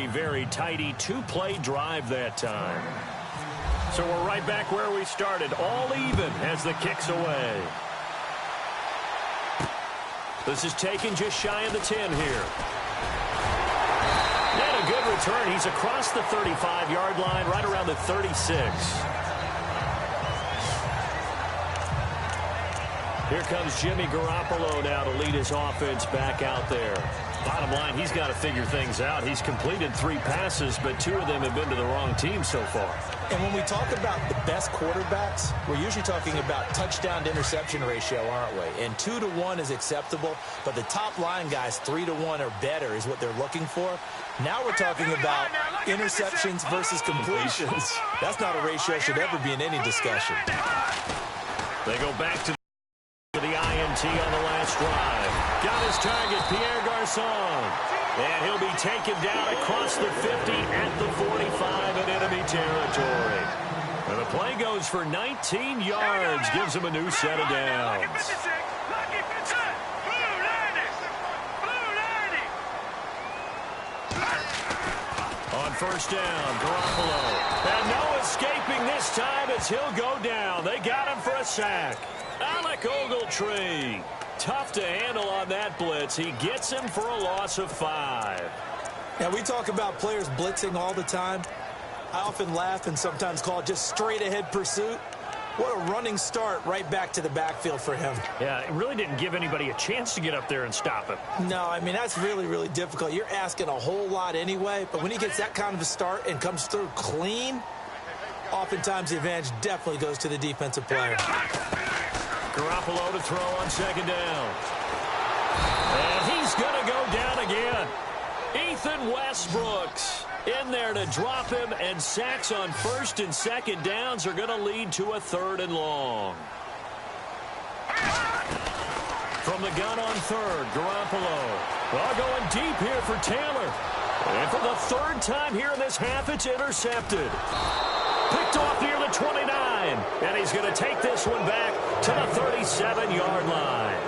very, very tidy two-play drive that time. So we're right back where we started, all even as the kick's away. This is taken just shy of the 10 here. And a good return. He's across the 35-yard line, right around the 36. Here comes Jimmy Garoppolo now to lead his offense back out there. Bottom line, he's got to figure things out. He's completed 3 passes, but 2 of them have been to the wrong team so far. And when we talk about the best quarterbacks, we're usually talking about touchdown to interception ratio, aren't we? And 2 to 1 is acceptable, but the top line guys 3 to 1 or better is what they're looking for. Now we're talking about interceptions versus completions. That's not a ratio that should ever be in any discussion. They go back to the INT on the last drive. Got his target, Pierre Garçon. And he'll be taken down across the 50 at the 45 in enemy territory. And the play goes for 19 yards, gives him a new set of downs. On first down, Garoppolo. And no escaping this time as he'll go down. They got him for a sack. Alec Ogletree. Tough to handle on that blitz. He gets him for a loss of 5. Now, we talk about players blitzing all the time. I often laugh and sometimes call it just straight-ahead pursuit. What a running start right back to the backfield for him. Yeah, it really didn't give anybody a chance to get up there and stop him. No, I mean, that's really, really difficult. You're asking a whole lot anyway, but when he gets that kind of a start and comes through clean, oftentimes the advantage definitely goes to the defensive player. Garoppolo to throw on second down. And he's going to go down again. Ethan Westbrooks in there to drop him, and sacks on first and second downs are going to lead to a 3rd and long. From the gun on 3rd, Garoppolo. Well, going deep here for Taylor. And for the 3rd time here in this half, it's intercepted. Picked off near the 29. And he's going to take this one back to the 37-yard line.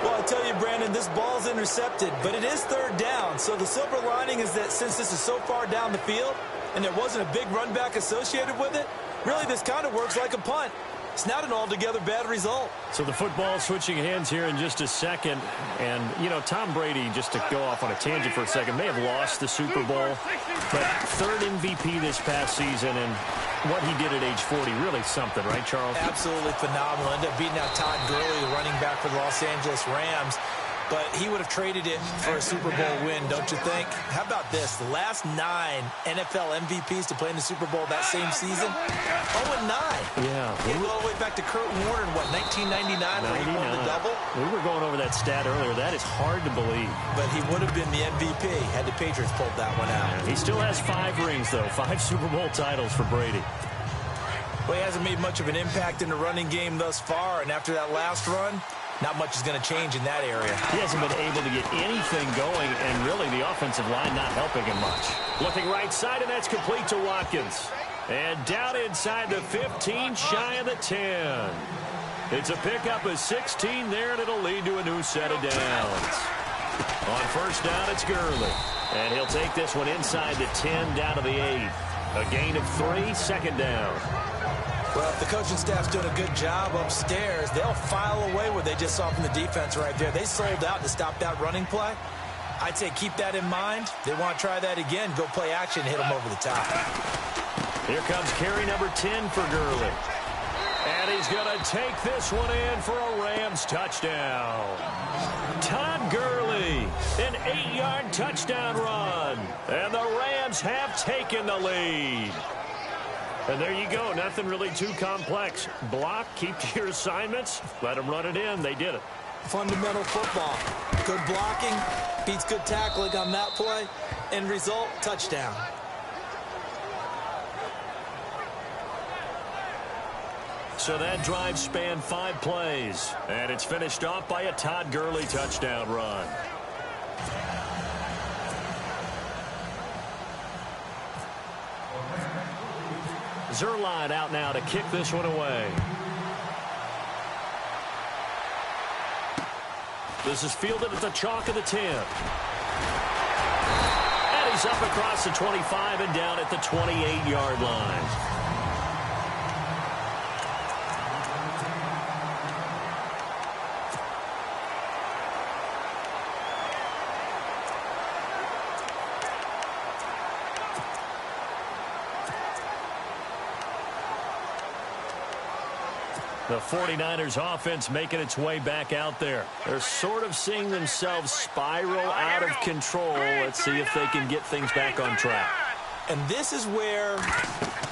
Well, I tell you, Brandon, this ball's intercepted, but it is 3rd down. So the silver lining is that since this is so far down the field and there wasn't a big run back associated with it, really this kind of works like a punt. It's not an altogether bad result. So the football switching hands here in just a second. And, you know, Tom Brady, just to go off on a tangent for a second, may have lost the Super Bowl. But 3rd MVP this past season, and what he did at age 40, really something, right, Charles? Absolutely phenomenal. Ended up beating out Todd Gurley, the running back for the Los Angeles Rams. But he would have traded it for a Super Bowl win, don't you think? How about this? The last 9 NFL MVPs to play in the Super Bowl that same season, 0-9. Yeah. He go all the way back to Kurt Warner in, what, 1999 where he won the double? We were going over that stat earlier. That is hard to believe. But he would have been the MVP had the Patriots pulled that one out. He still has 5 rings, though. 5 Super Bowl titles for Brady. Well, he hasn't made much of an impact in the running game thus far, and after that last run, not much is going to change in that area. He hasn't been able to get anything going, and really the offensive line not helping him much. Looking right side, and that's complete to Watkins. And down inside the 15, shy of the 10. It's a pickup of 16 there, and it'll lead to a new set of downs. On first down, it's Gurley. And he'll take this one inside the 10, down to the 8. A gain of 3, 2nd down. Well, if the coaching staff's doing a good job upstairs, they'll file away what they just saw from the defense right there. They sold out to stop that running play. I'd say keep that in mind. They want to try that again, go play action, hit them over the top. Here comes carry number 10 for Gurley. And he's going to take this one in for a Rams touchdown. Todd Gurley, an 8-yard touchdown run. And the Rams have taken the lead. And there you go. Nothing really too complex. Block, keep to your assignments, let them run it in. They did it. Fundamental football. Good blocking, beats good tackling on that play. End result, touchdown. So that drive spanned 5 plays. And it's finished off by a Todd Gurley touchdown run. Zerline out now to kick this one away. This is fielded at the chalk of the 10. And he's is up across the 25 and down at the 28-yard line. The 49ers offense making its way back out there. They're sort of seeing themselves spiral out of control. Let's see if they can get things back on track. And this is where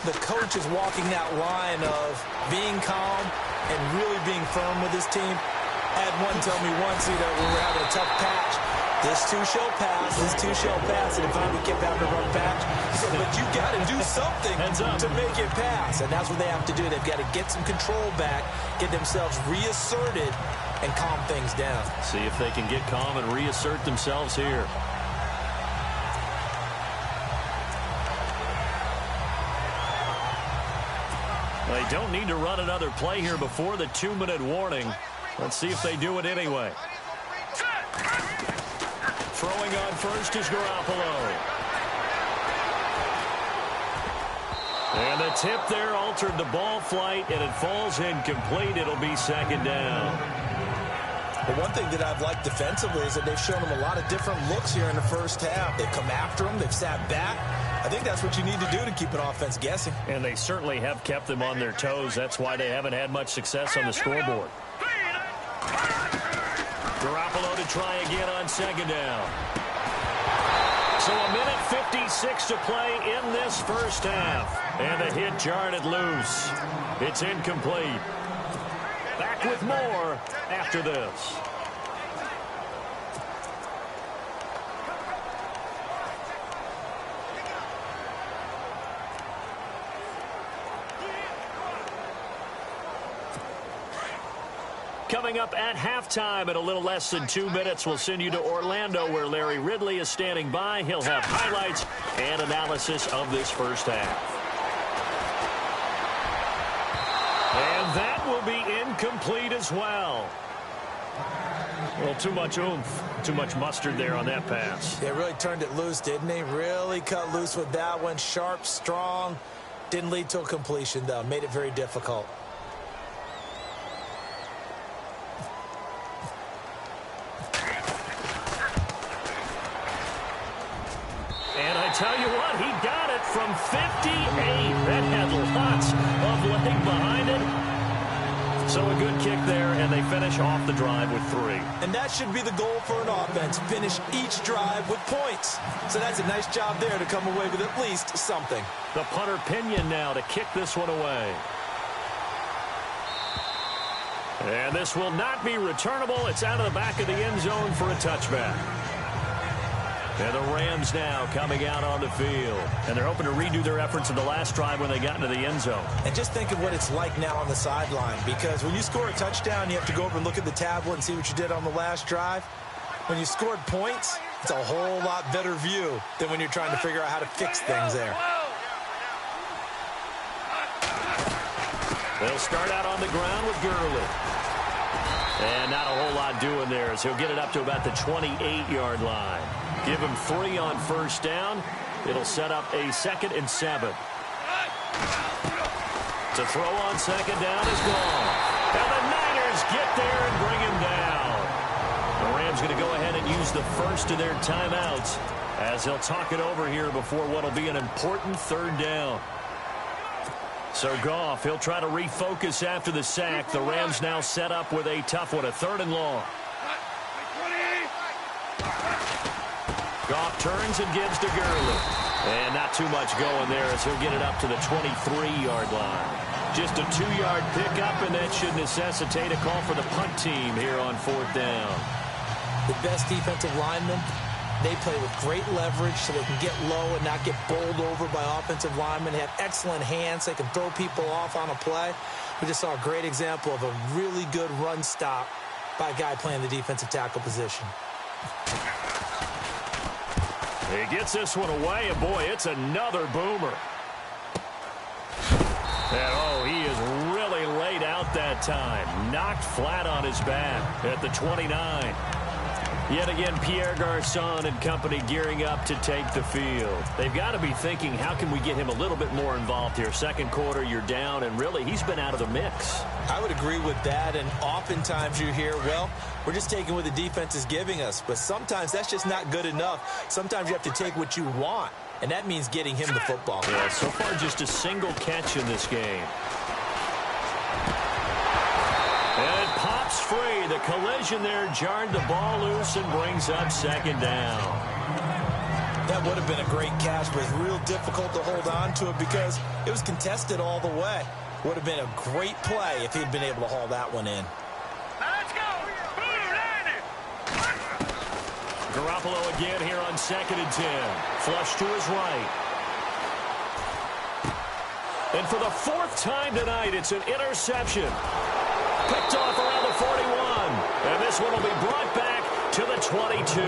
the coach is walking that line of being calm and really being firm with his team. I had one tell me once, when we were having a tough patch, this too shall pass, this too shall pass, and if I kept having a rough patch, he said, but you got to do something to make it pass, and that's what they have to do. They've got to get some control back, get themselves reasserted, and calm things down. See if they can get calm and reassert themselves here. They don't need to run another play here before the 2-minute warning. Let's see if they do it anyway. Throwing on first is Garoppolo. And the tip there altered the ball flight, and it falls incomplete. It'll be second down. But one thing that I've liked defensively is that they've shown them a lot of different looks here in the first half. They've come after them. They've sat back. I think that's what you need to do to keep an offense guessing. And they certainly have kept them on their toes. That's why they haven't had much success on the scoreboard. Garoppolo to try again on second down. So a minute 56 to play in this first half. And the hit jarred it loose. It's incomplete. Back with more after this. Coming up at halftime in a little less than 2 minutes, we'll send you to Orlando where Larry Ridley is standing by. He'll have highlights and analysis of this first half. And that will be incomplete as well. Well, too much oomph, too much mustard there on that pass. They really turned it loose, didn't they? Really cut loose with that one. Sharp, strong. Didn't lead to a completion, though. Made it very difficult. Tell you what, he got it from 58. That had lots of leg behind it. So a good kick there, and they finish off the drive with 3. And that should be the goal for an offense. Finish each drive with points. So that's a nice job there to come away with at least something. The punter Pinion now to kick this one away. And this will not be returnable. It's out of the back of the end zone for a touchback. And the Rams now coming out on the field. And they're hoping to redo their efforts in the last drive when they got into the end zone. And just think of what it's like now on the sideline. Because when you score a touchdown, you have to go over and look at the tablet and see what you did on the last drive. When you scored points, it's a whole lot better view than when you're trying to figure out how to fix things there. They'll start out on the ground with Gurley. And not a whole lot doing there as he'll get it up to about the 28-yard line. Give him 3 on first down. It'll set up a 2nd and 7. To throw on second down is gone. And the Niners get there and bring him down. The Rams going to go ahead and use the first of their timeouts as they'll talk it over here before what will be an important 3rd down. So Goff, he'll try to refocus after the sack. The Rams now set up with a tough one, a 3rd and long. Goff turns and gives to Gurley. And not too much going there as he'll get it up to the 23-yard line. Just a 2-yard pickup, and that should necessitate a call for the punt team here on 4th down. The best defensive linemen, they play with great leverage so they can get low and not get bowled over by offensive linemen. They have excellent hands. They can throw people off on a play. We just saw a great example of a really good run stop by a guy playing the defensive tackle position. He gets this one away, and boy, it's another boomer. And oh, he is really laid out that time. Knocked flat on his back at the 29. Yet again, Pierre Garçon and company gearing up to take the field. They've got to be thinking, how can we get him a little bit more involved here? Second quarter, you're down, and really, he's been out of the mix. I would agree with that, and oftentimes you hear, well, we're just taking what the defense is giving us. But sometimes that's just not good enough. Sometimes you have to take what you want, and that means getting him the football. Yeah, so far just a single catch in this game. And it pops free. The collision there jarred the ball loose and brings up second down. That would have been a great catch, but it's real difficult to hold on to it because it was contested all the way. Would have been a great play if he'd been able to haul that one in. Let's go! Garoppolo again here on 2nd and 10. Flush to his right. And for the 4th time tonight, it's an interception. Picked off around the 41. And this one will be brought back to the 22.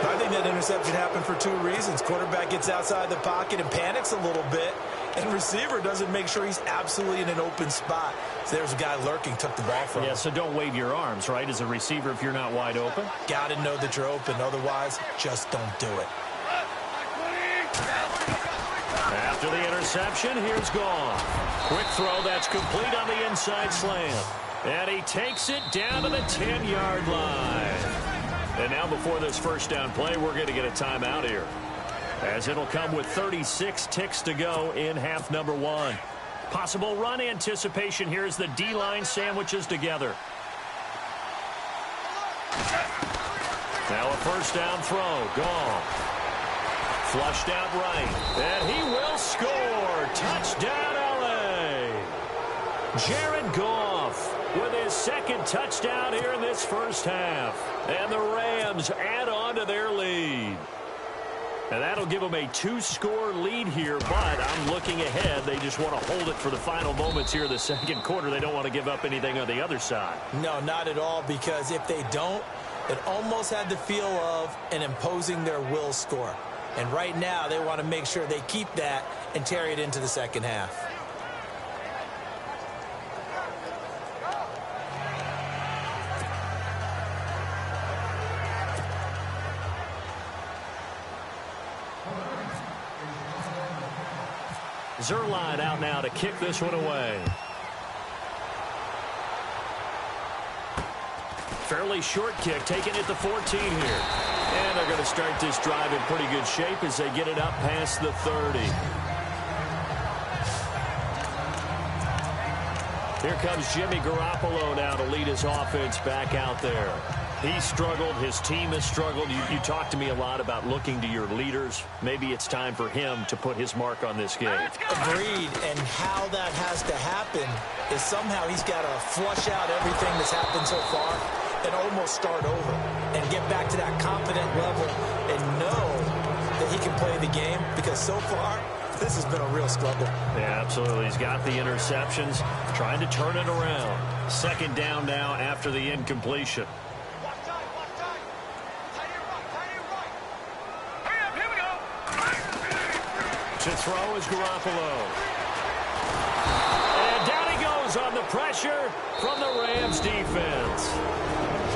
I think that interception happened for 2 reasons. Quarterback gets outside the pocket and panics a little bit. And receiver doesn't make sure he's absolutely in an open spot. So there's a guy lurking, took the ball from him. Yeah, so don't wave your arms, right, as a receiver if you're not wide open. Got to know that you're open. Otherwise, just don't do it. After the interception, here's Goff. Quick throw that's complete on the inside slant. And he takes it down to the 10-yard line. And now before this first down play, we're going to get a timeout here, as it'll come with 36 ticks to go in half number 1. Possible run anticipation here as the D-line sandwiches together. Now a first down throw. Goff. Flushed out right. And he will score. Touchdown, L.A. Jared Goff with his 2nd touchdown here in this first half. And the Rams add on to their lead. And that'll give them a 2-score lead here, but I'm looking ahead. They just want to hold it for the final moments here of the second quarter. They don't want to give up anything on the other side. No, not at all, because if they don't, it almost had the feel of an imposing their will score. And right now, they want to make sure they keep that and carry it into the second half. Zerline out now to kick this one away. Fairly short kick, taken at the 14 here. And they're going to start this drive in pretty good shape as they get it up past the 30. Here comes Jimmy Garoppolo now to lead his offense back out there. He struggled. His team has struggled. You talked to me a lot about looking to your leaders. Maybe it's time for him to put his mark on this game. Agreed. And how that has to happen is somehow he's got to flush out everything that's happened so far and almost start over and get back to that confident level and know that he can play the game, because so far this has been a real struggle. Yeah, absolutely. He's got the interceptions, trying to turn it around. 2nd down now after the incompletion. To throw is Garoppolo. And down he goes on the pressure from the Rams defense.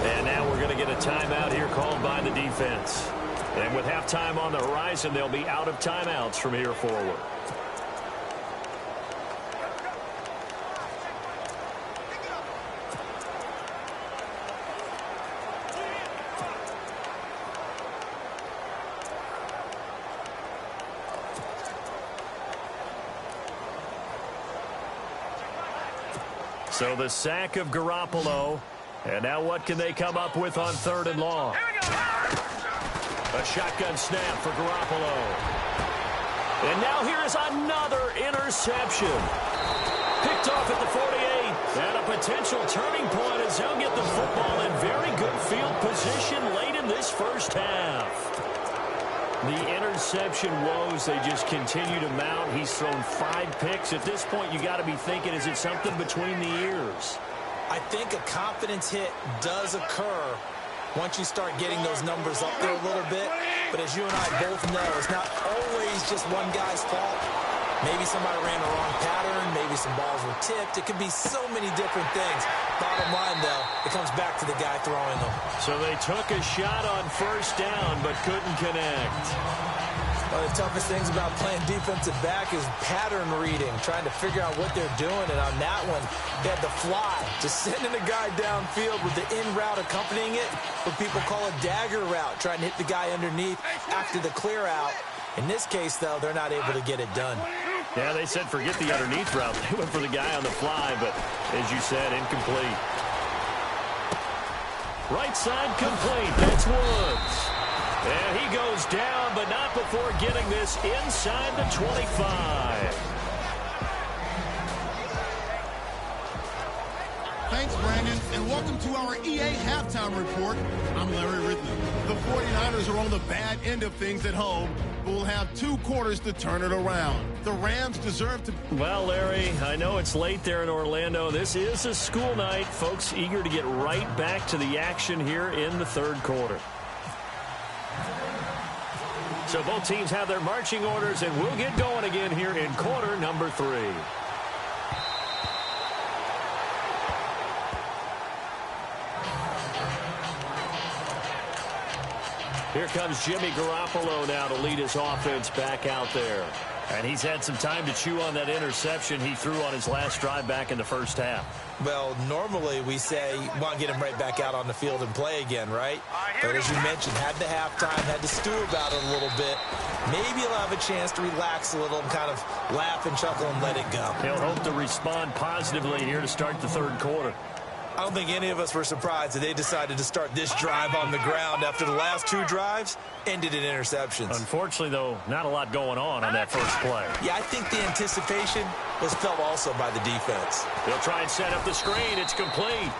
And now we're going to get a timeout here called by the defense. And with halftime on the horizon, they'll be out of timeouts from here forward. So the sack of Garoppolo. And now what can they come up with on 3rd and long? A shotgun snap for Garoppolo. And now here is another interception. Picked off at the 48. And a potential turning point as he'll get the football in very good field position late in this first half. The interception woes, they just continue to mount. He's thrown 5 picks. At this point, you got to be thinking, is it something between the ears? I think a confidence hit does occur once you start getting those numbers up there a little bit. But as you and I both know, it's not always just one guy's fault. Maybe somebody ran the wrong pattern. Maybe some balls were tipped. It could be so many different things. Bottom line, though, it comes back to the guy throwing them. So they took a shot on first down but couldn't connect. One of the toughest things about playing defensive back is pattern reading, trying to figure out what they're doing. And on that one, they had the fly, just sending a guy downfield with the in route accompanying it, what people call a dagger route, trying to hit the guy underneath after the clear out. In this case, though, they're not able to get it done. Yeah, they said forget the underneath route. They went for the guy on the fly, but as you said, incomplete. Right side complete. That's Woods. And he goes down, but not before getting this inside the 25. Thanks, Brandon, and welcome to our EA Halftime Report. I'm Larry Ridley. The 49ers are on the bad end of things at home, but will have 2 quarters to turn it around. The Rams deserve to... Well, Larry, I know it's late there in Orlando. This is a school night. Folks eager to get right back to the action here in the third quarter. So both teams have their marching orders, and we'll get going again here in quarter number 3. Here comes Jimmy Garoppolo now to lead his offense back out there. And he's had some time to chew on that interception he threw on his last drive back in the first half. Well, normally we say you want to get him right back out on the field and play again, right? But as you mentioned, had the halftime, had to stew about it a little bit. Maybe he'll have a chance to relax a little and kind of laugh and chuckle and let it go. He'll hope to respond positively here to start the third quarter. I don't think any of us were surprised that they decided to start this drive on the ground after the last 2 drives ended in interceptions. Unfortunately, though, not a lot going on that first play. Yeah, I think the anticipation was felt also by the defense. They'll try and set up the screen. It's complete.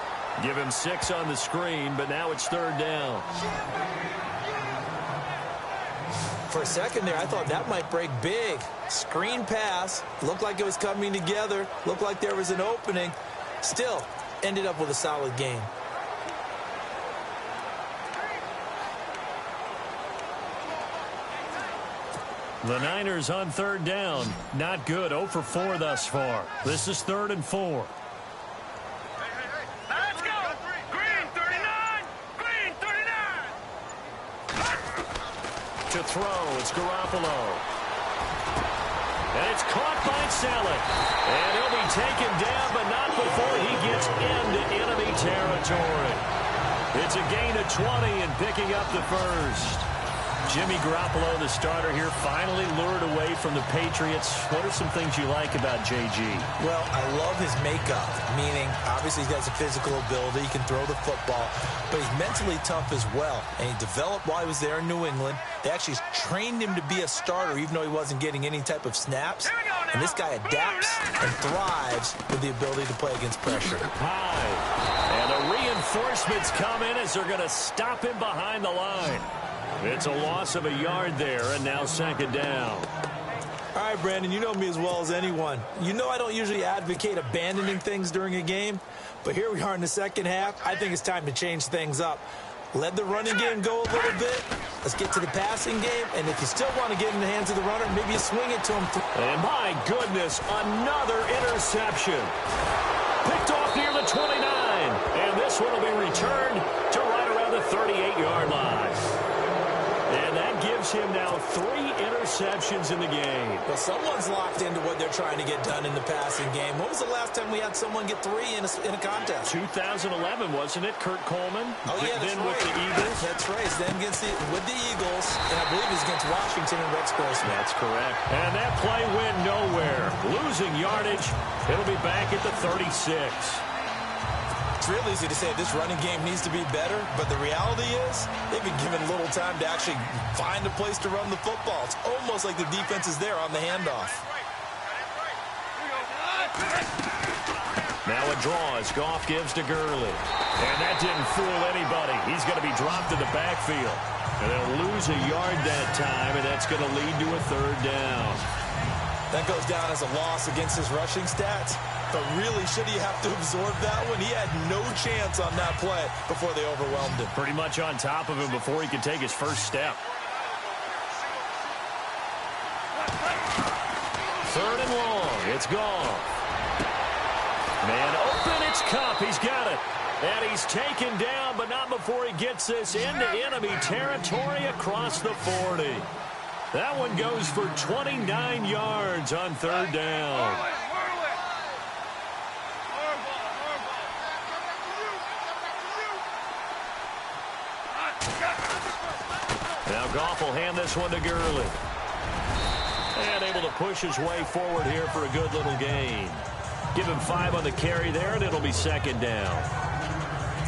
Give him 6 on the screen, but now it's third down. For a second there, I thought that might break big. Screen pass. Looked like it was coming together. Looked like there was an opening. Still, ended up with a solid game. The Niners on third down. Not good. 0 for 4 thus far. This is 3rd and 4. Let's go. Green 39. Green 39. To throw, it's Garoppolo. And it's caught by Selleck. And he'll be taken down, but not before he gets into enemy territory. It's a gain of 20 and picking up the first. Jimmy Garoppolo, the starter here, finally lured away from the Patriots. What are some things you like about JG? Well, I love his makeup, meaning obviously he has a physical ability. He can throw the football, but he's mentally tough as well. And he developed while he was there in New England. They actually trained him to be a starter, even though he wasn't getting any type of snaps. And this guy adapts and thrives with the ability to play against pressure. High. And the reinforcements come in as they're going to stop him behind the line. It's a loss of a yard there, and now 2nd down. All right, Brandon, you know me as well as anyone. You know I don't usually advocate abandoning things during a game, but here we are in the second half. I think it's time to change things up. Let the running game go a little bit. Let's get to the passing game, and if you still want to get in the hands of the runner, maybe you swing it to him. And my goodness, another interception. Picked off near the 29, and this one will be returned to right around the 38-yard line. And that gives him now 3 interceptions in the game. Well, someone's locked into what they're trying to get done in the passing game. When was the last time we had someone get 3 in a contest? 2011, wasn't it? Kurt Coleman. Oh, yeah, that's then right. with the Eagles. That's right. Then with the Eagles, and I believe it's against Washington and Rex Grossman. That's correct. And that play went nowhere. Losing yardage. It'll be back at the 36. It's real easy to say this running game needs to be better, but the reality is they've been given little time to actually find a place to run the football. It's almost like the defense is there on the handoff. Now a draw as Goff gives to Gurley. And that didn't fool anybody. He's going to be dropped in the backfield. And they'll lose a yard that time, and that's going to lead to a 3rd down. That goes down as a loss against his rushing stats. But really, should he have to absorb that one? He had no chance on that play before they overwhelmed him. Pretty much on top of him before he could take his first step. 3rd and long. It's gone. Man open, it's Cup. He's got it. And he's taken down, but not before he gets this into enemy territory across the 40. That one goes for 29 yards on 3rd down. Now Goff will hand this one to Gurley. And able to push his way forward here for a good little gain. Give him 5 on the carry there, and it'll be 2nd down.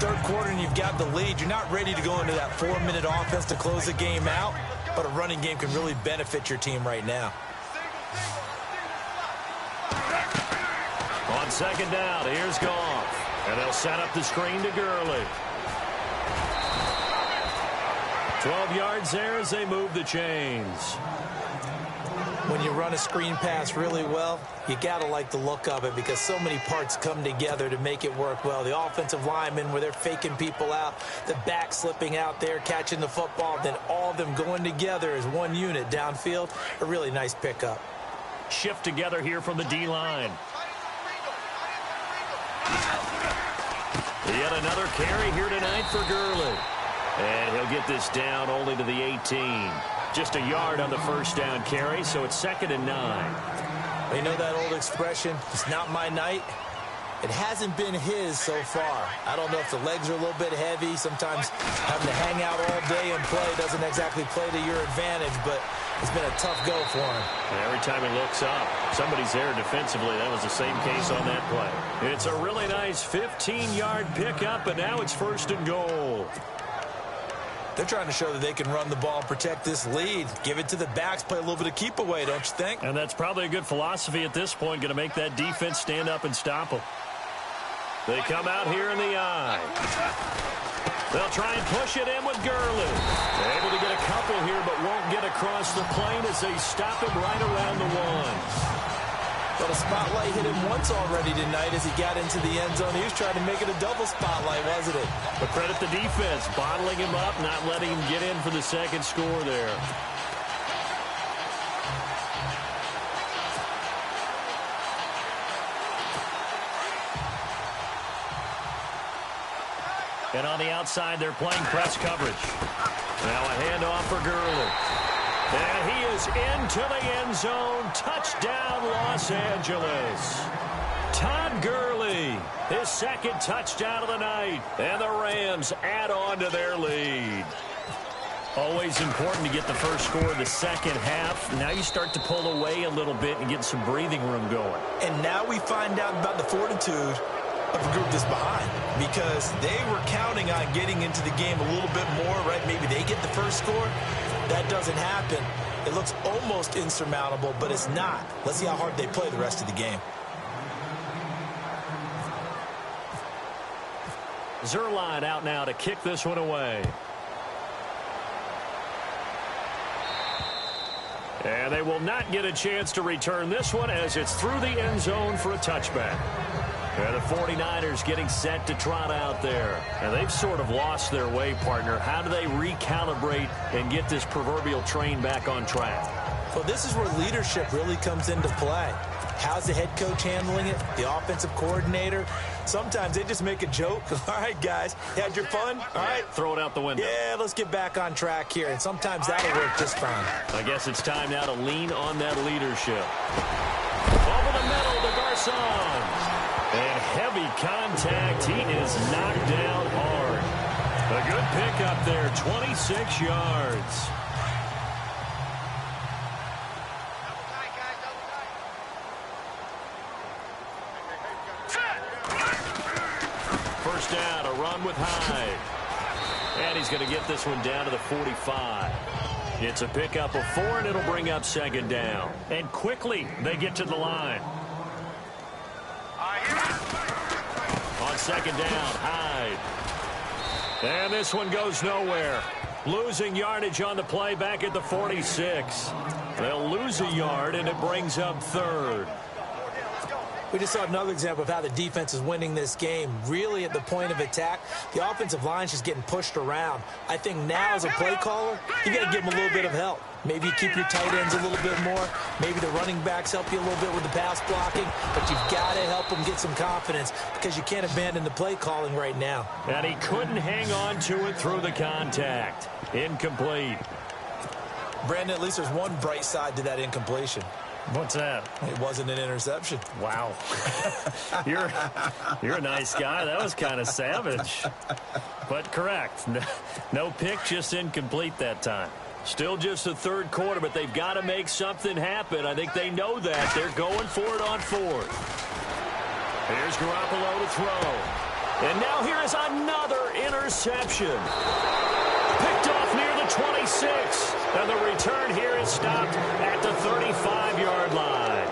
3rd quarter, and you've got the lead. You're not ready to go into that 4-minute offense to close the game out, but a running game can really benefit your team right now. On 2nd down, here's Goff. And they'll set up the screen to Gurley. 12 yards there as they move the chains. When you run a screen pass really well, you got to like the look of it because so many parts come together to make it work well. The offensive linemen, where they're faking people out, the back slipping out there, catching the football, then all of them going together as one unit downfield. A really nice pickup. Shift together here from the D-line. Yet another carry here tonight for Gurley. And he'll get this down only to the 18. Just a yard on the 1st down carry, so it's 2nd and 9. You know that old expression, it's not my night? It hasn't been his so far. I don't know if the legs are a little bit heavy. Sometimes having to hang out all day and play doesn't exactly play to your advantage, but it's been a tough go for him. And every time he looks up, somebody's there defensively. That was the same case on that play. It's a really nice 15-yard pickup, and now it's 1st and goal. They're trying to show that they can run the ball and protect this lead. Give it to the backs, play a little bit of keep away, don't you think? And that's probably a good philosophy at this point, going to make that defense stand up and stop them. They come out here in the eye. They'll try and push it in with Gurley. They're able to get a couple here, but won't get across the plane as they stop him right around the 1. But a spotlight hit him once already tonight as he got into the end zone. He was trying to make it a double spotlight, wasn't it? But credit the defense, bottling him up, not letting him get in for the 2nd score there. And on the outside, they're playing press coverage. Now a handoff for Gurley. And he is into the end zone. Touchdown, Los Angeles. Todd Gurley, his 2nd touchdown of the night. And the Rams add on to their lead. Always important to get the first score of the 2nd half. Now you start to pull away a little bit and get some breathing room going. And now we find out about the fortitude of the group that's behind, because they were counting on getting into the game a little bit more, right? Maybe they get the first score. That doesn't happen. It looks almost insurmountable, but it's not. Let's see how hard they play the rest of the game. Zerline out now to kick this one away. And they will not get a chance to return this one as it's through the end zone for a touchback. And the 49ers getting set to trot out there. And they've sort of lost their way, partner. How do they recalibrate and get this proverbial train back on track? Well, this is where leadership really comes into play. How's the head coach handling it? The offensive coordinator? Sometimes they just make a joke. All right, guys, had your fun? All right. Throw it out the window. Yeah, let's get back on track here. And sometimes that'll work just fine. I guess it's time now to lean on that leadership. Over the middle to Garcon. And heavy contact. He is knocked down hard. A good pickup there, 26 yards. First down, a run with Hyde. And he's going to get this one down to the 45. It's a pickup of 4, and it'll bring up 2nd down. And quickly, they get to the line. On 2nd down, Hyde. And this one goes nowhere. Losing yardage on the play back at the 46. They'll lose a yard, and it brings up 3rd. We just saw another example of how the defense is winning this game. Really, at the point of attack, the offensive line is just getting pushed around. I think now, as a play caller, you got to give them a little bit of help. Maybe you keep your tight ends a little bit more. Maybe the running backs help you a little bit with the pass blocking. But you've got to help them get some confidence because you can't abandon the play calling right now. And he couldn't hang on to it through the contact. Incomplete. Brandon, at least there's one bright side to that incompletion. What's that? It wasn't an interception. Wow. You're a nice guy. That was kind of savage. But correct. No pick, just incomplete that time. Still just the third quarter, but they've got to make something happen. I think they know that. They're going for it on fourth. Here's Garoppolo to throw. And now here is another interception. Picked off near the 26. And the return here is stopped at the 35-yard line.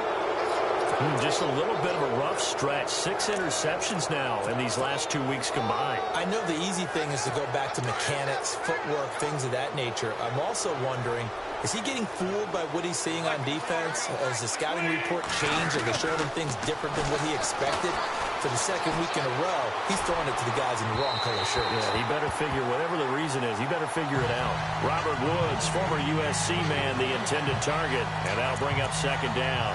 Just a little bit of a rough stretch. 6 interceptions now in these last 2 weeks combined. I know the easy thing is to go back to mechanics, footwork, things of that nature. I'm also wondering, is he getting fooled by what he's seeing on defense? Has the scouting report changed? Are they showing him things different than what he expected? For the second week in a row, he's throwing it to the guys in the wrong color shirts. Yeah, he better figure, whatever the reason is, he better figure it out. Robert Woods, former USC man, the intended target, and that'll bring up second down.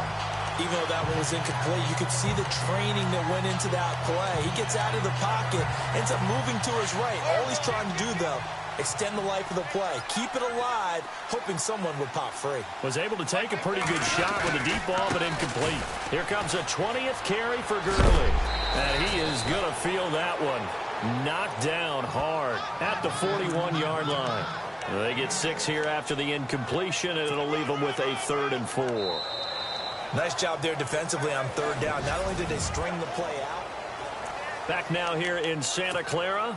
Even though that one was incomplete, you could see the training that went into that play. He gets out of the pocket, ends up moving to his right. All he's trying to do, though, extend the life of the play. Keep it alive, hoping someone would pop free. Was able to take a pretty good shot with a deep ball, but incomplete. Here comes a 20th carry for Gurley. And he is going to feel that one. Knocked down hard at the 41-yard line. They get 6 here after the incompletion, and it'll leave them with a 3rd and 4. Nice job there defensively on 3rd down. Not only did they string the play out. Back now here in Santa Clara.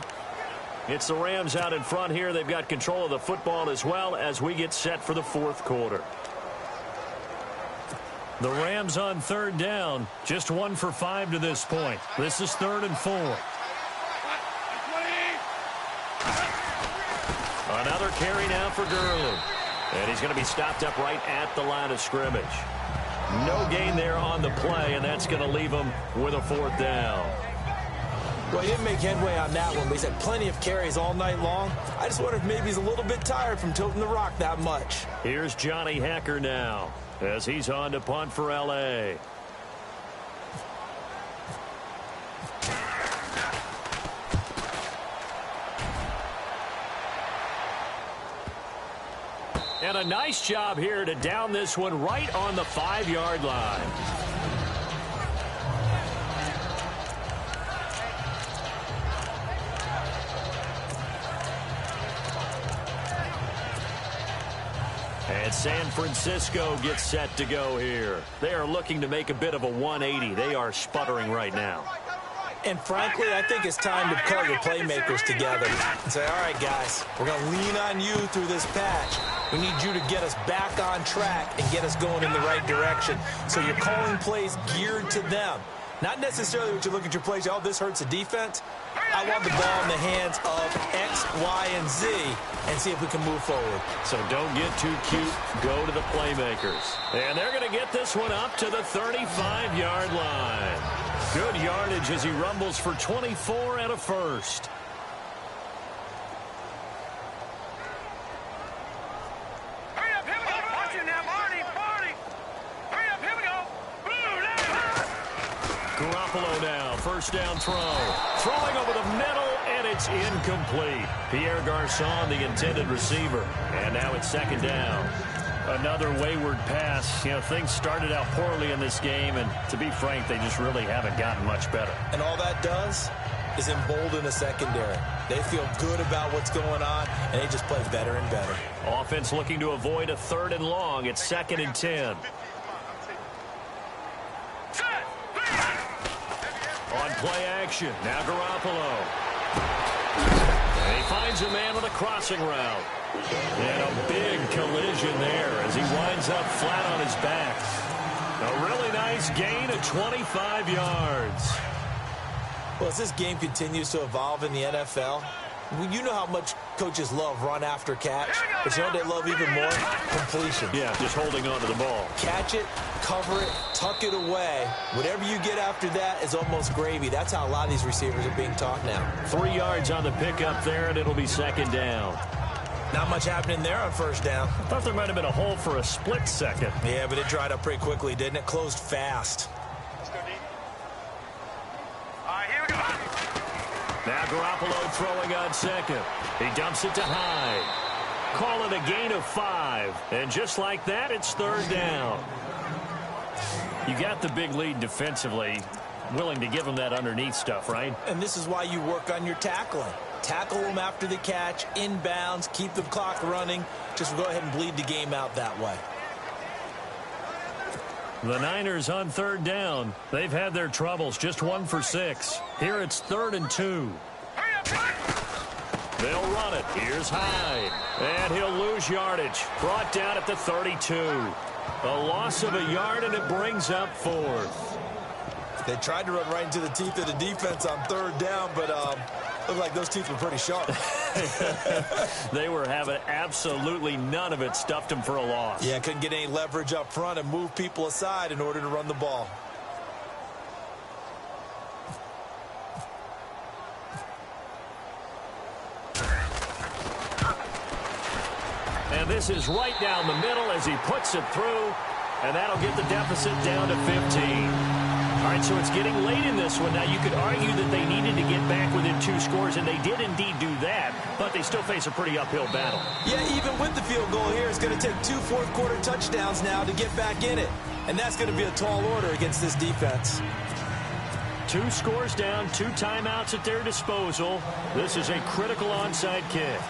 It's the Rams out in front here. They've got control of the football as well as we get set for the 4th quarter. The Rams on 3rd down. Just 1 for 5 to this point. This is 3rd and 4. Another carry now for Gurley. And he's going to be stopped up right at the line of scrimmage. No gain there on the play, and that's going to leave him with a 4th down. Well, he didn't make headway on that one, but he's had plenty of carries all night long. I just wonder if maybe he's a little bit tired from tilting the rock that much. Here's Johnny Hacker now as he's on to punt for L.A. And a nice job here to down this one right on the 5-yard line. And San Francisco gets set to go here. They are looking to make a bit of a 180. They are sputtering right now. And frankly, I think it's time to call your playmakers together and say, all right, guys, we're going to lean on you through this patch. We need you to get us back on track and get us going in the right direction. So you're calling plays geared to them. Not necessarily what you look at your plays, oh, this hurts the defense. I want the ball in the hands of X, Y, and Z and see if we can move forward. So don't get too cute. Go to the playmakers. And they're going to get this one up to the 35-yard line. Good yardage as he rumbles for 24 and a first. Hurry up, here we go. Watch it now, Marty. Hurry up, here we go. Garoppolo now, first down throw. Throwing over the middle, and it's incomplete. Pierre Garçon, the intended receiver. And now it's second down. Another wayward pass. You know, things started out poorly in this game, and to be frank, they just really haven't gotten much better. And all that does is embolden the secondary. They feel good about what's going on, and they just play better and better. Offense looking to avoid a 3rd and long. It's 2nd and 10. On play action, now Garoppolo. And he finds a man with a crossing route. And a big collision there as he winds up flat on his back. A really nice gain of 25 yards. Well, as this game continues to evolve in the NFL, you know how much Coaches love run after catch, but you know what they love even more? Completion. Yeah, just holding on to the ball. Catch it, cover it, tuck it away. Whatever you get after that is almost gravy. That's how a lot of these receivers are being taught now. 3 yards on the pickup there, and it'll be second down. Not much happening there on first down. I thought there might have been a hole for a split second. Yeah, but it dried up pretty quickly, didn't it? Closed fast. Let's go deep. All right, here we go. Now Garoppolo throwing on second. He dumps it to Hyde. Call it a gain of 5. And just like that, it's third down. You got the big lead defensively. Willing to give them that underneath stuff, right? And this is why you work on your tackling. Tackle them after the catch, inbounds, keep the clock running. Just go ahead and bleed the game out that way. The Niners on third down. They've had their troubles, just 1 for 6. Here it's 3rd and 2. They'll run it. Here's Hyde. And he'll lose yardage. Brought down at the 32. A loss of a yard, and it brings up 4th. They tried to run right into the teeth of the defense on third down, but looked like those teeth were pretty sharp. They were having absolutely none of it. Stuffed them for a loss. Yeah, couldn't get any leverage up front and move people aside in order to run the ball. And this is right down the middle as he puts it through, and that'll get the deficit down to 15. All right, so it's getting late in this one. Now, you could argue that they needed to get back within 2 scores, and they did indeed do that, but they still face a pretty uphill battle. Yeah, even with the field goal here, it's going to take 2 fourth-quarter touchdowns now to get back in it, and that's going to be a tall order against this defense. 2 scores down, 2 timeouts at their disposal. This is a critical onside kick.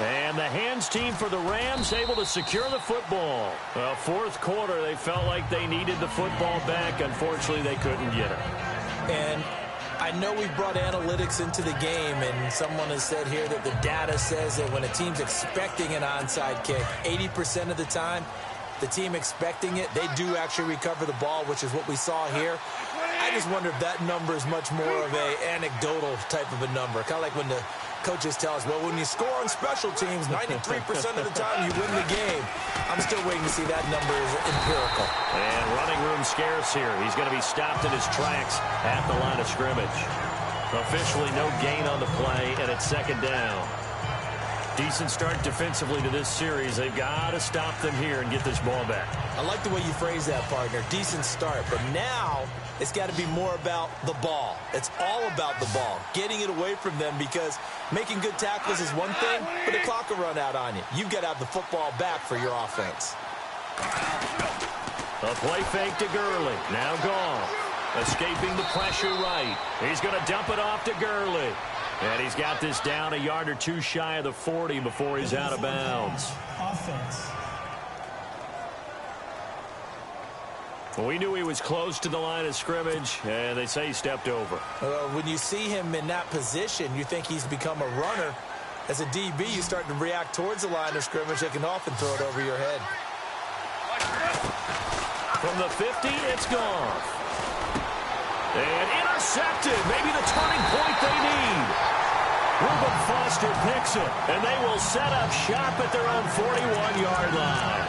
And the hands team for the Rams able to secure the football. Fourth quarter, they felt like they needed the football back. Unfortunately, they couldn't get it. And I know we've brought analytics into the game, and someone has said here that the data says that when a team's expecting an onside kick, 80% of the time, the team expecting it, they do actually recover the ball, which is what we saw here. I just wonder if that number is much more of a anecdotal type of a number. Kind of like when the coaches tell us, well, when you score on special teams, 93% of the time you win the game. I'm still waiting to see that number is empirical. And running room scarce here. He's going to be stopped in his tracks at the line of scrimmage. Officially no gain on the play, and it's second down. Decent start defensively to this series. They've got to stop them here and get this ball back. I like the way you phrase that, partner. Decent start, but now it's got to be more about the ball. It's all about the ball, getting it away from them, because making good tackles is one thing, but the clock will run out on you. You've got to have the football back for your offense. A play fake to Gurley. Now gone. Escaping the pressure right. He's going to dump it off to Gurley. And he's got this down a yard or 2 shy of the 40 before he's out of bounds. Offense. Well, we knew he was close to the line of scrimmage, and they say he stepped over. When you see him in that position, you think he's become a runner. As a DB, you start to react towards the line of scrimmage. They can often throw it over your head. From the 50, it's gone. And intercepted. Maybe the turning point they need. Reuben Foster picks it, and they will set up shop at their own 41-yard line.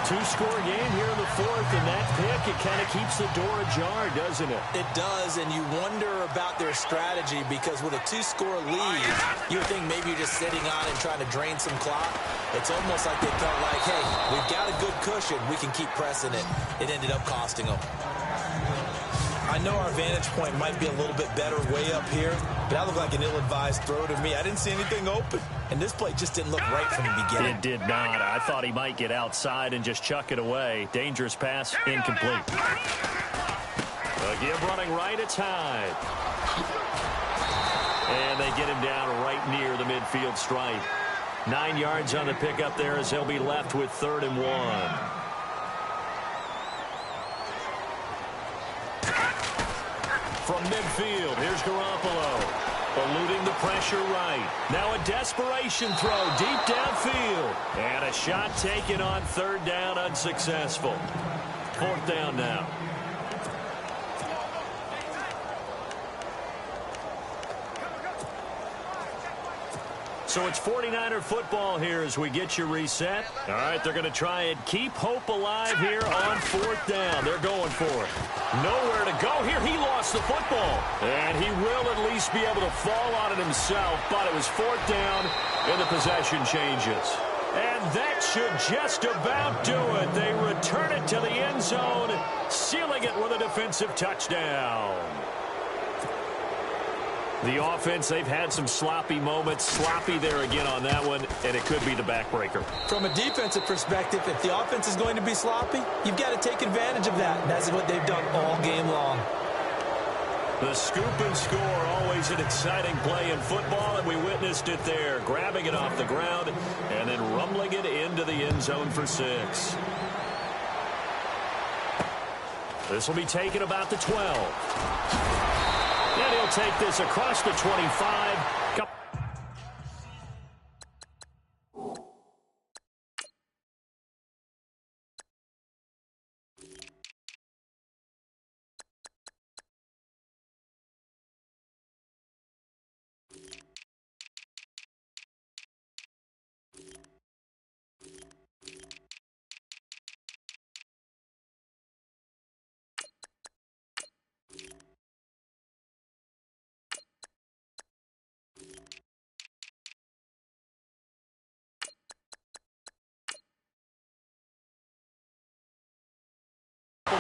2-score game here in the 4th, and that pick, it kind of keeps the door ajar, doesn't it? It does, and you wonder about their strategy, because with a 2-score lead, you would think maybe you're just sitting on and trying to drain some clock. It's almost like they felt like, hey, we've got a good cushion. We can keep pressing it. It ended up costing them. I know our vantage point might be a little bit better way up here, but that looked like an ill-advised throw to me. I didn't see anything open, and this play just didn't look right from the beginning. It did not. I thought he might get outside and just chuck it away. Dangerous pass, incomplete. Again, running right, it's Hyde. And they get him down right near the midfield stripe. 9 yards on the pickup there as he'll be left with 3rd and 1. From midfield, here's Garoppolo. Eluding the pressure right. Now a desperation throw deep downfield. And a shot taken on 3rd down, unsuccessful. 4th down now. So it's 49er football here as we get you reset. All right, they're going to try and keep hope alive here on 4th down. They're going for it. Nowhere to go here. He lost the football. And he will at least be able to fall on it himself, but it was 4th down and the possession changes. And that should just about do it. They return it to the end zone, sealing it with a defensive touchdown. The offense, they've had some sloppy moments. Sloppy there again on that one, and it could be the backbreaker. From a defensive perspective, if the offense is going to be sloppy, you've got to take advantage of that. And that's what they've done all game long. The scoop and score, always an exciting play in football, and we witnessed it there. Grabbing it off the ground and then rumbling it into the end zone for 6. This will be taken about the 12. And he'll take this across the 25.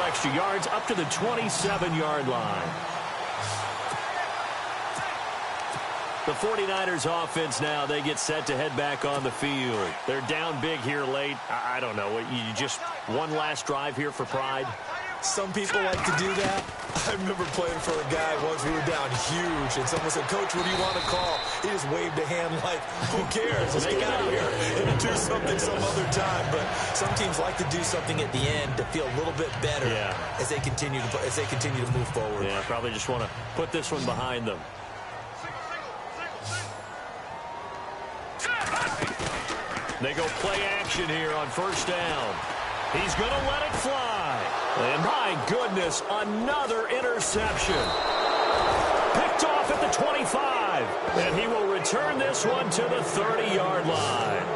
Extra yards up to the 27-yard line. The 49ers offense now, they get set to head back on the field. They're down big here late. I don't know. You just one last drive here for pride? Some people like to do that. I remember playing for a guy once. We were down huge, and someone said, "Coach, what do you want to call?" He just waved a hand like, "Who cares? Let's get out of here and do something some other time." But some teams like to do something at the end to feel a little bit better as they continue to move forward. Yeah, probably just want to put this one behind them. They go play action here on 1st down. He's going to let it fly. And my goodness, another interception. Picked off at the 25. And he will return this one to the 30-yard line.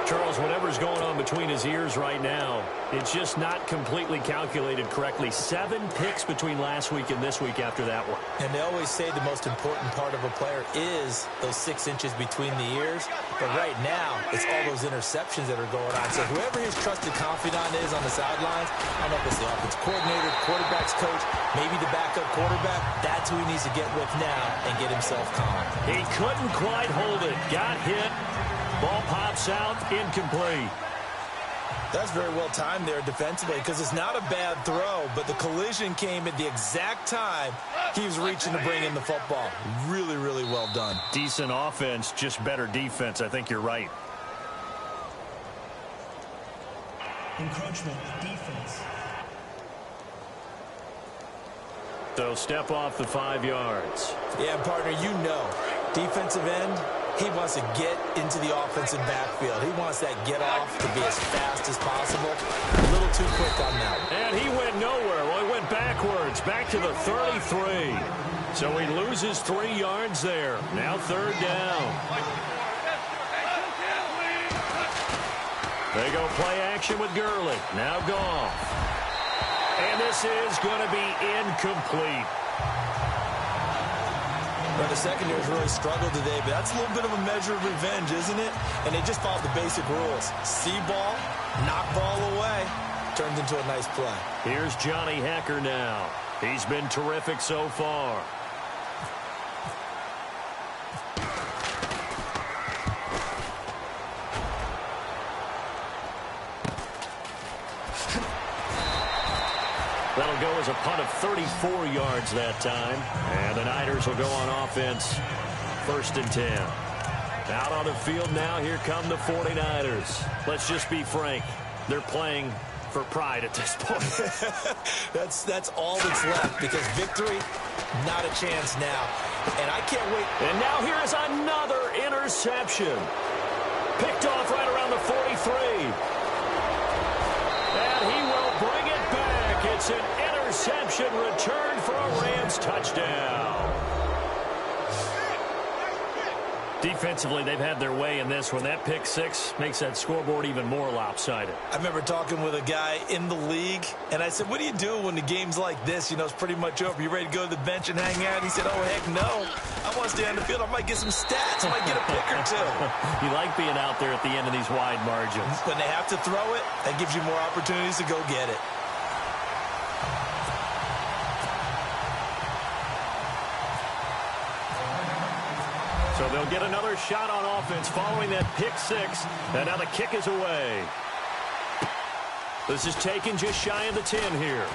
Charles, whatever's going on between his ears right now, it's just not completely calculated correctly. 7 picks between last week and this week after that one. And they always say the most important part of a player is those 6 inches between the ears. But right now, it's all those interceptions that are going on. So whoever his trusted confidant is on the sidelines, I don't know if it's the offensive coordinator, quarterback's coach, maybe the backup quarterback, that's who he needs to get with now and get himself calm. He couldn't quite hold it. Got hit. Ball pops out, incomplete. That's very well timed there defensively because it's not a bad throw, but the collision came at the exact time he was reaching to bring in the football. Really, really well done. Decent offense, just better defense. I think you're right. Encroachment defense. So step off the 5 yards. Yeah, partner, you know, defensive end, he wants to get into the offensive backfield. He wants that get off to be as fast as possible. A little too quick on that. And he went nowhere. Well, he went backwards, back to the 33. So he loses 3 yards there. Now 3rd down. They go play action with Gurley. Now Goff. And this is going to be incomplete. Well, the secondary's really struggled today, but that's a little bit of a measure of revenge, isn't it? And they just followed the basic rules. See ball, knock ball away. Turns into a nice play. Here's Johnny Hecker now. He's been terrific so far. That'll go as a punt of 34 yards that time. And the Niners will go on offense. 1st and 10. Out on the field now, here come the 49ers. Let's just be frank. They're playing for pride at this point. That's all that's left because victory, not a chance now. And I can't wait. And now here is another interception. Picked off right around the 43. And he will bring it back. It's an interception returned for a Rams touchdown. Defensively, they've had their way in this one. That pick six makes that scoreboard even more lopsided. I remember talking with a guy in the league, and I said, what do you do when the game's like this? You know, it's pretty much over. You ready to go to the bench and hang out? He said, oh, heck no. I want to stay on the field. I might get some stats. I might get a pick or two. You like being out there at the end of these wide margins. When they have to throw it, that gives you more opportunities to go get it. So they'll get another shot on offense following that pick six. And now the kick is away. This is taken just shy of the 10 here.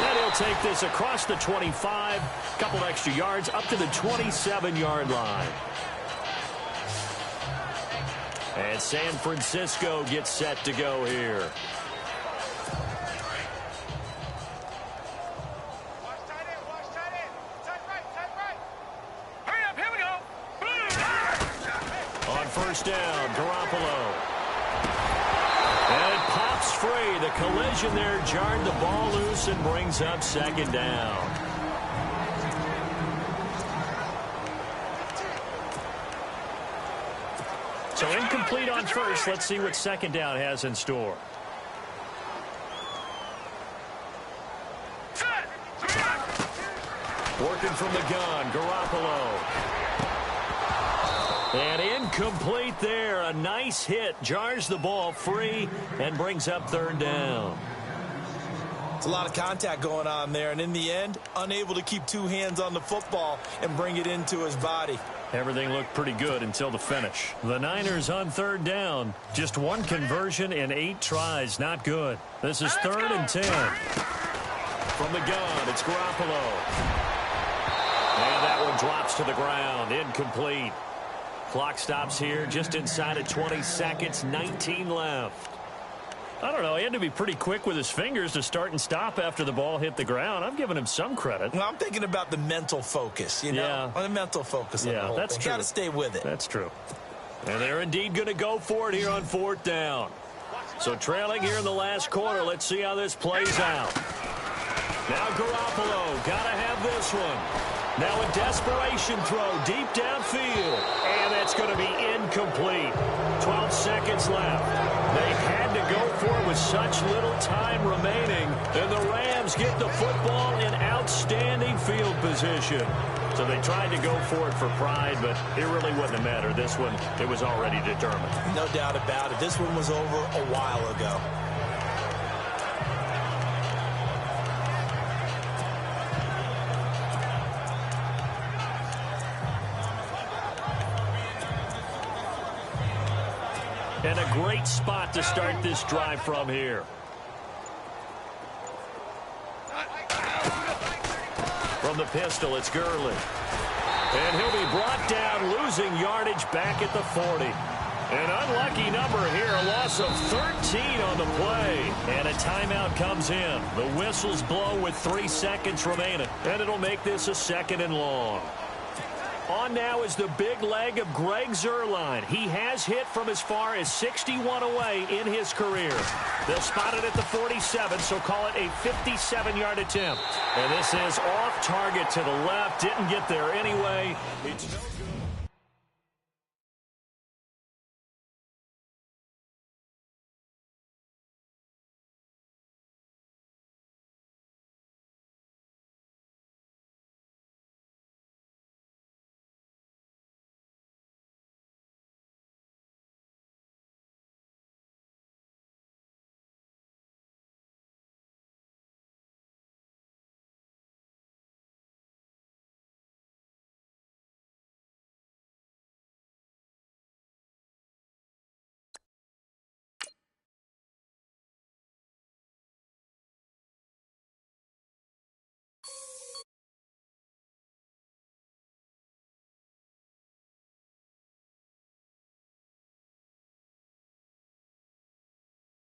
And he'll take this across the 25. Couple extra yards up to the 27-yard line. And San Francisco gets set to go here. First down, Garoppolo. And it pops free. The collision there jarred the ball loose and brings up second down. So incomplete on first. Let's see what second down has in store. Working from the gun, Garoppolo. And incomplete there. A nice hit. Jars the ball free and brings up third down. It's a lot of contact going on there. And in the end, unable to keep two hands on the football and bring it into his body. Everything looked pretty good until the finish. The Niners on third down. Just one conversion in 8 tries. Not good. This is 3rd and 10. From the gun, it's Garoppolo. And that one drops to the ground. Incomplete. Clock stops here just inside of 20 seconds, 19 left. I don't know. He had to be pretty quick with his fingers to start and stop after the ball hit the ground. I'm giving him some credit. Well, I'm thinking about the mental focus, you know? Yeah. On the mental focus on the whole that's thing. true. Got to stay with it. That's true. And they're indeed going to go for it here on 4th down. So trailing here in the last quarter. Let's see how this plays out. Now Garoppolo. Got to have this one. Now a desperation throw deep downfield. And that's going to be incomplete. 12 seconds left. They had to go for it with such little time remaining. And the Rams get the football in outstanding field position. So they tried to go for it for pride, but it really wouldn't have mattered. This one, it was already determined. No doubt about it. This one was over a while ago. And a great spot to start this drive from here. From the pistol, it's Gurley. And he'll be brought down, losing yardage back at the 40. An unlucky number here, a loss of 13 on the play. And a timeout comes in. The whistles blow with 3 seconds remaining. And it'll make this a 2nd and long. On now is the big leg of Greg Zuerlein. He has hit from as far as 61 away in his career. They'll spot it at the 47, so call it a 57-yard attempt. And this is off target to the left. Didn't get there anyway. It's no good.